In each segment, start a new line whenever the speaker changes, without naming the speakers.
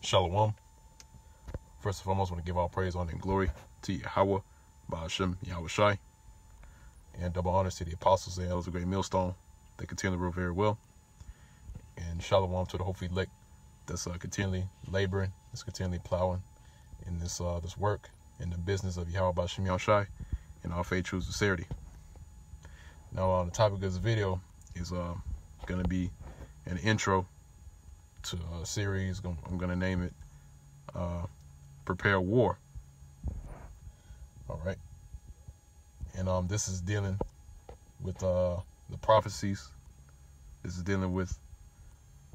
Shalom. First and foremost, I want to give all praise, honor, and glory to Yahweh, Ba'ashem, Yahweh Shai, and double honors to the apostles and elders of Great Millstone. They continue to rule very well. And shalom to the hopefully elect that's continually laboring, that's continually plowing in this work, in the business of Yahweh, Ba'ashem, Yahweh Shai, and our faith, true sincerity. Now, the topic of this video is going to be an intro to a series. I'm going to name it Prepare War. All right. And this is dealing with the prophecies. This is dealing with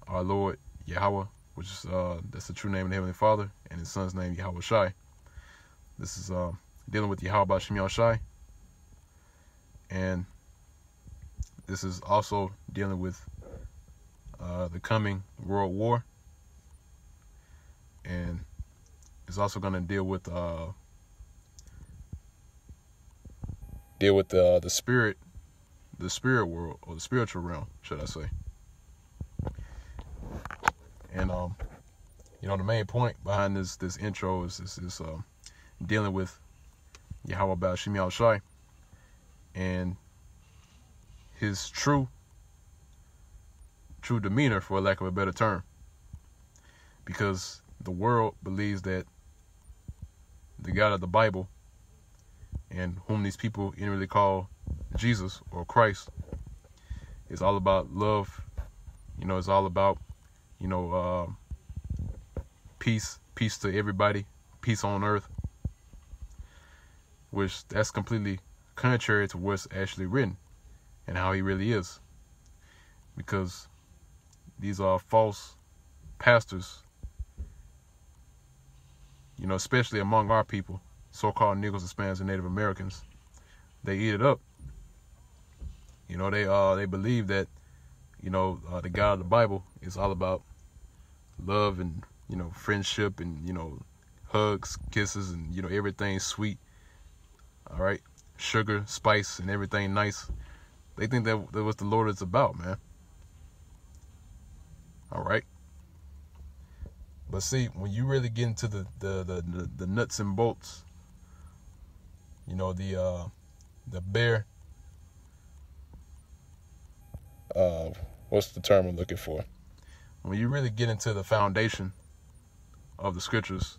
our Lord Yahweh, which is that's the true name of the Heavenly Father, and his son's name Yahweh Shai. This is dealing with Yahweh Ba'ashem Yahweh Shai. And this is also dealing with the coming world war, and it's also going to deal with the spirit world, or the spiritual realm, should I say. And the main point behind this intro is dealing with Yahweh Ba'ashem Yahweh Shai and his true demeanor, for lack of a better term, because the world believes that the God of the Bible, and whom these people inwardly call Jesus or Christ, is all about love. It's all about peace to everybody, peace on earth, which that's completely contrary to what's actually written and how he really is, because these are false pastors, especially among our people, so-called Negroes, Hispanics, and Native Americans. They eat it up. They believe that, the God of the Bible is all about love and, friendship and, hugs, kisses, and, everything sweet. All right. Sugar, spice, and everything nice. They think that what the Lord is about, man. All right. But see, when you really get into the nuts and bolts, the bare, what's the term I'm looking for? When you really get into the foundation of the scriptures,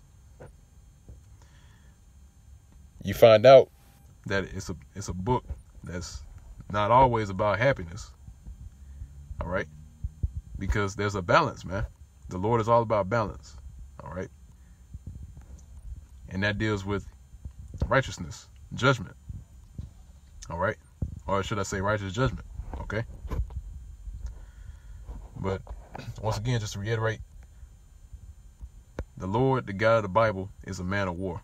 you find out that it's a book that's not always about happiness. All right. Because there's a balance, man. The Lord is all about balance. All right. And that deals with righteousness, judgment. All right. Or should I say righteous judgment? Okay. But once again, just to reiterate, the Lord, the God of the Bible, is a man of war.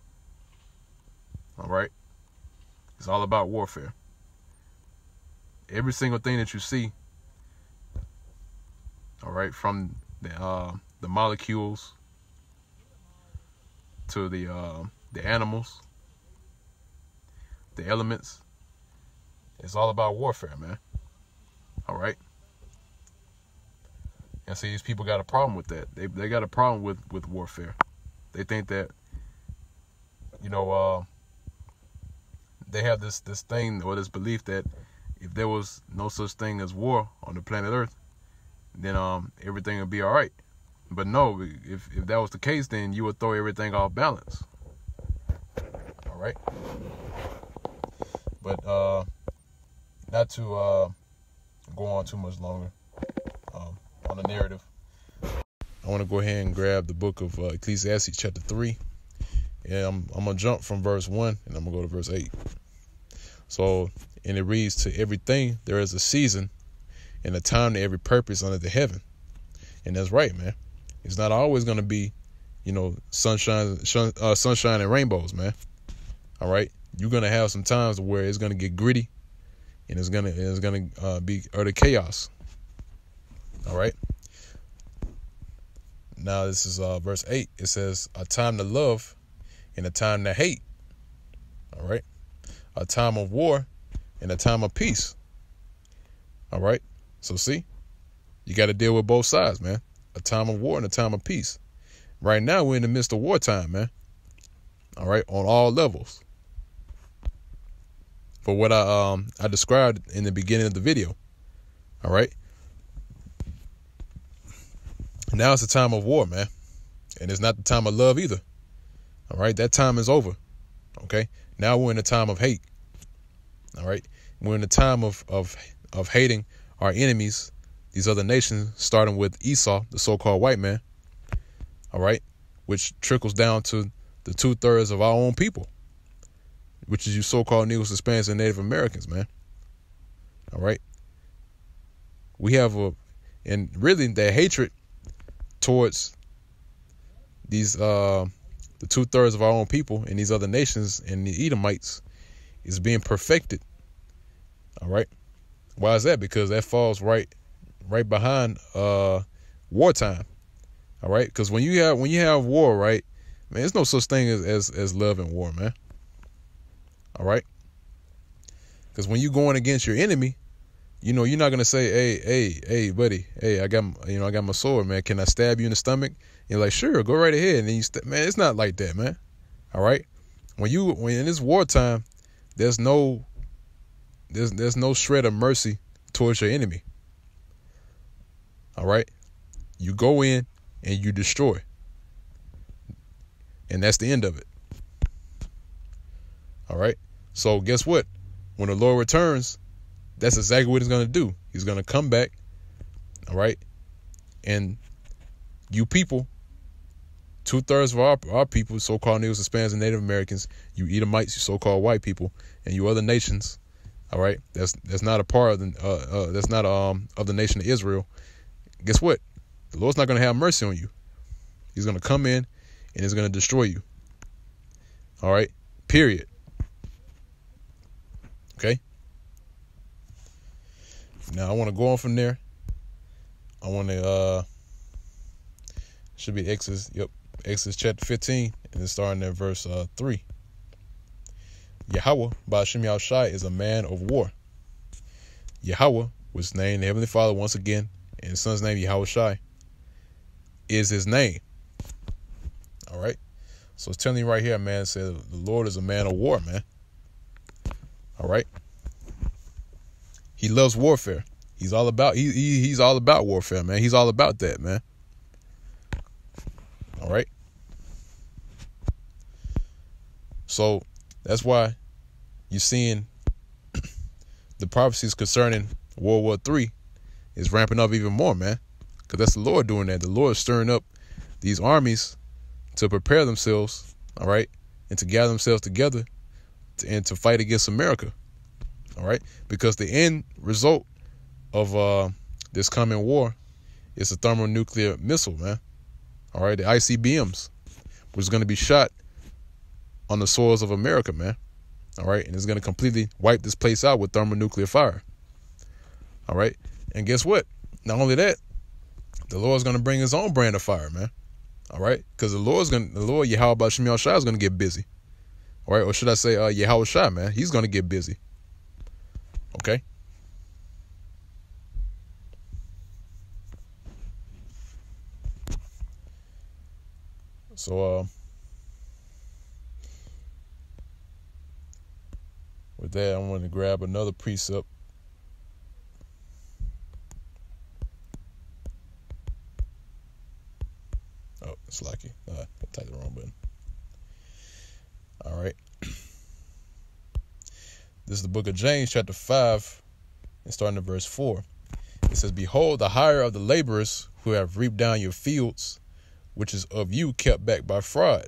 All right. It's all about warfare. Every single thing that you see, all right, from the molecules to the animals, the elements, it's all about warfare, man. All right. And see, these people got a problem with that. They got a problem with warfare. They think that, they have this thing, or this belief that if there was no such thing as war on the planet Earth, then everything would be all right. But no, if that was the case, then you would throw everything off balance. All right. But not to go on too much longer on the narrative, I want to go ahead and grab the book of Ecclesiastes chapter 3. And I'm going to jump from verse 1 and I'm going to go to verse 8. So, and it reads, "To everything there is a season and a time to every purpose under the heaven." And that's right, man. It's not always going to be, sunshine and rainbows, man. All right. You're going to have some times where it's going to get gritty, and it's going to be utter chaos. All right. Now this is verse 8. It says, "A time to love and a time to hate." All right. "A time of war and a time of peace." All right. So see, you got to deal with both sides, man. A time of war and a time of peace. right now we're in the midst of wartime, man. All right, on all levels. For what I described in the beginning of the video. All right. Now it's a time of war, man. And it's not the time of love either. All right. That time is over. Okay. Now we're in a time of hate. All right. We're in a time of hating our enemies, these other nations, starting with Esau, the so-called white man. All right. Which trickles down to the 2/3 of our own people, which is you so-called Negroes, Hispanics, and Native Americans, man. All right. We have and really that hatred towards these, the 2/3 of our own people and these other nations and the Edomites is being perfected. All right. Why is that? Because that falls right behind wartime. All right. Because when you have war, right, man, there's no such thing as love and war, man. All right. Because when you're going against your enemy, you know, you're not going to say, hey, buddy, hey, I got my sword, man. Can I stab you in the stomach? And you're like, sure, go right ahead. And then man, it's not like that, man. All right. When in this wartime, there's no shred of mercy towards your enemy. All right. You go in and you destroy. And that's the end of it. All right. So guess what? When the Lord returns, that's exactly what he's going to do. He's going to come back. All right. And you people, 2/3 of our people, so-called Negroes, Hispanics, and Native Americans, you Edomites, you so-called white people, and you other nations. All right. That's not a part of that's not of the nation of Israel. Guess what? The Lord's not going to have mercy on you. He's going to come in and he's going to destroy you. All right. Period. Okay. Now I want to go on from there. I want to should be Exodus. Yep, Exodus chapter 15, and it's starting at verse 3. Yahweh, Ba'ashem Yahushai, is a man of war. Yahweh was named the Heavenly Father once again, and his son's name Yahushai is his name. All right. So it's telling you right here, man. It says the Lord is a man of war, man. All right. He loves warfare. He's all about he's all about warfare, man. He's all about that, man. All right. So that's why you're seeing the prophecies concerning World War III is ramping up even more, man. Because that's the Lord doing that. The Lord is stirring up these armies to prepare themselves, all right, and to gather themselves together and to fight against America. All right, because the end result of this coming war is a thermonuclear missile, man. All right, the ICBMs, which is going to be shot on the soils of America, man. All right, and it's going to completely wipe this place out with thermonuclear fire. All right, and guess what? Not only that, the Lord's going to bring his own brand of fire, man. All right, because the Lord Yahweh Ba'ashem Yahushai is going to get busy. All right, or should I say Yahushai, man? He's going to get busy. Okay. So with that, I want to grab another precept. Oh, it's lucky. I typed the wrong button. All right. This is the book of James, chapter 5, and starting at verse 4. It says, behold, the hire of the laborers who have reaped down your fields, which is of you kept back by fraud,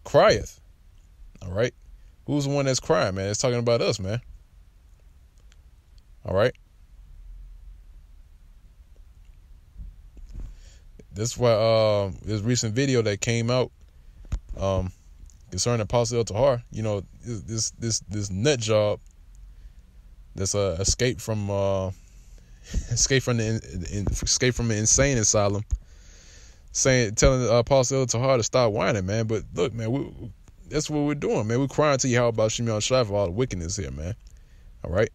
crieth. All right. Who's the one that's crying, man? It's talking about us, man. All right. This is why this recent video that came out concerning Apostle El Tahar, you know, this nut job that's escaped from the insane asylum, telling Apostle El Tahar to stop whining, man. But look, man, that's what we're doing, man. We're crying to Yahweh about Shimei Shai for all the wickedness here, man. All right.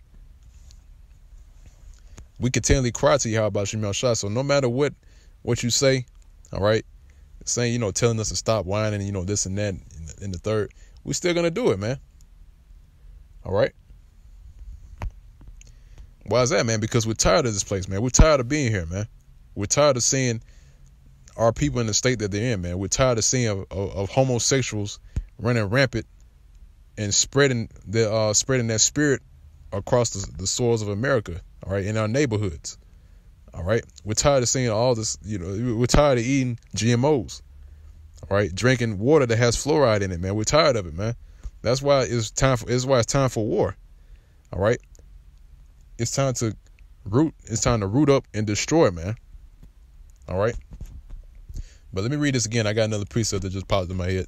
We continually cry to Yahweh about Shimei Shai. So no matter what you say, all right, saying, telling us to stop whining, this and that and the third. We're still going to do it, man. All right. Why is that, man? Because we're tired of this place, man. We're tired of being here, man. We're tired of seeing our people in the state that they're in, man. We're tired of seeing of homosexuals running rampant and spreading that spirit across the soils of America, all right, in our neighborhoods. All right. We're tired of seeing all this, we're tired of eating GMOs. All right, drinking water that has fluoride in it, man. We're tired of it, man. That's why it's time for war. All right. It's time to root up and destroy, man. All right. But let me read this again. I got another precept that just popped in my head.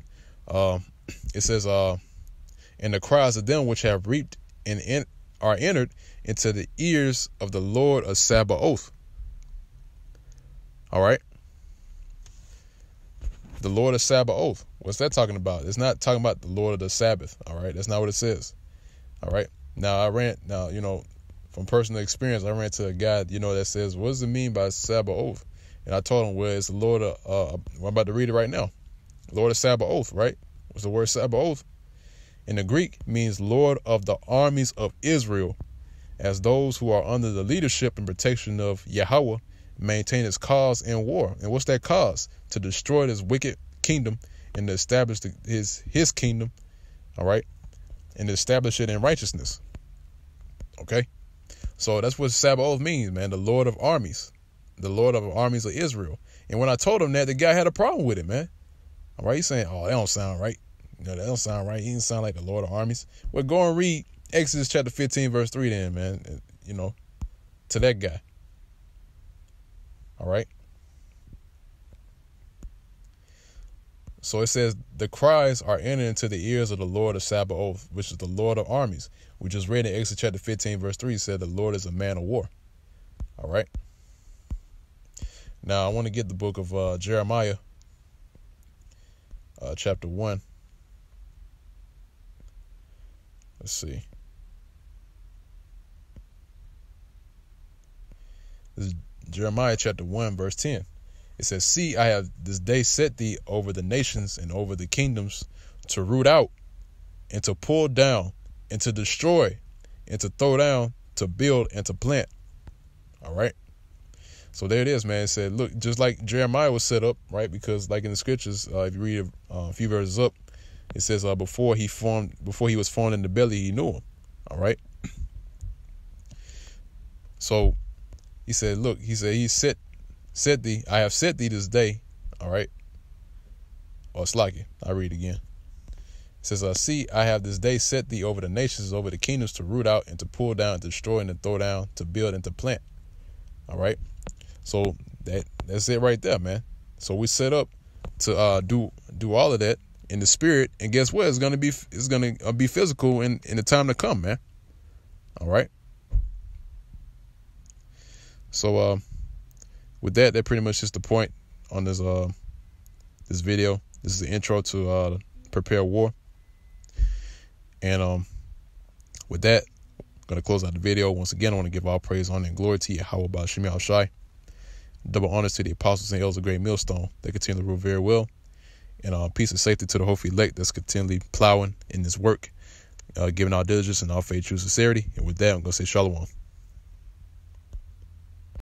It says, and the cries of them which have reaped and are entered into the ears of the Lord of Sabaoth. All right. The Lord of Sabaoth. What's that talking about? It's not talking about the Lord of the Sabbath. All right. That's not what it says. All right. Now, from personal experience, I ran to a guy, that says, what does it mean by Sabaoth? And I told him, well, it's the Lord of, I'm about to read it right now. Lord of Sabaoth, right? What's the word Sabaoth? In the Greek means Lord of the armies of Israel, as those who are under the leadership and protection of Yahweh maintain his cause in war. And what's that cause? To destroy this wicked kingdom and to establish his kingdom, all right, and to establish it in righteousness. Okay, so that's what Sabaoth means, man. The Lord of armies, the Lord of armies of Israel. And when I told him that, the guy had a problem with it, man. All right, he's saying, oh, that don't sound right. That don't sound right. He didn't sound like the Lord of armies. Well, go and read Exodus chapter 15, verse 3 then, man, to that guy. All right. So it says, the cries are entering into the ears of the Lord of Sabaoth, which is the Lord of armies. We just read in Exodus chapter 15, verse 3, said the Lord is a man of war. All right. Now I want to get the book of Jeremiah, chapter 1. Let's see. This is Jeremiah chapter 1, verse 10. It says, see, I have this day set thee over the nations and over the kingdoms to root out and to pull down and to destroy and to throw down, to build and to plant. All right. So there it is, man. It said, look, just like Jeremiah was set up, right? Because like in the scriptures, if you read a few verses up, it says before he was formed in the belly, he knew him. All right. So he said, look, he said, I have set thee this day. All right. Oh, it's like it. I'll read it again. It says, see, I have this day set thee over the nations, over the kingdoms, to root out and to pull down, and to destroy and to throw down, to build and to plant. All right. So that's it right there, man. So we set up to do all of that in the spirit, and guess what? It's gonna be physical in the time to come, man. All right. So with that pretty much is the point on this this video. This is the intro to Prepare War. And with that, I'm gonna close out the video. Once again, I want to give all praise, honor, and glory to Yahweh Ba'ashem Yahushai. Double honors to the apostles and elders of Great Millstone that continue to rule very well. And peace and safety to the hopeful elect that's continually plowing in this work, giving our diligence and our faith, true sincerity. And with that, I'm going to say shalom.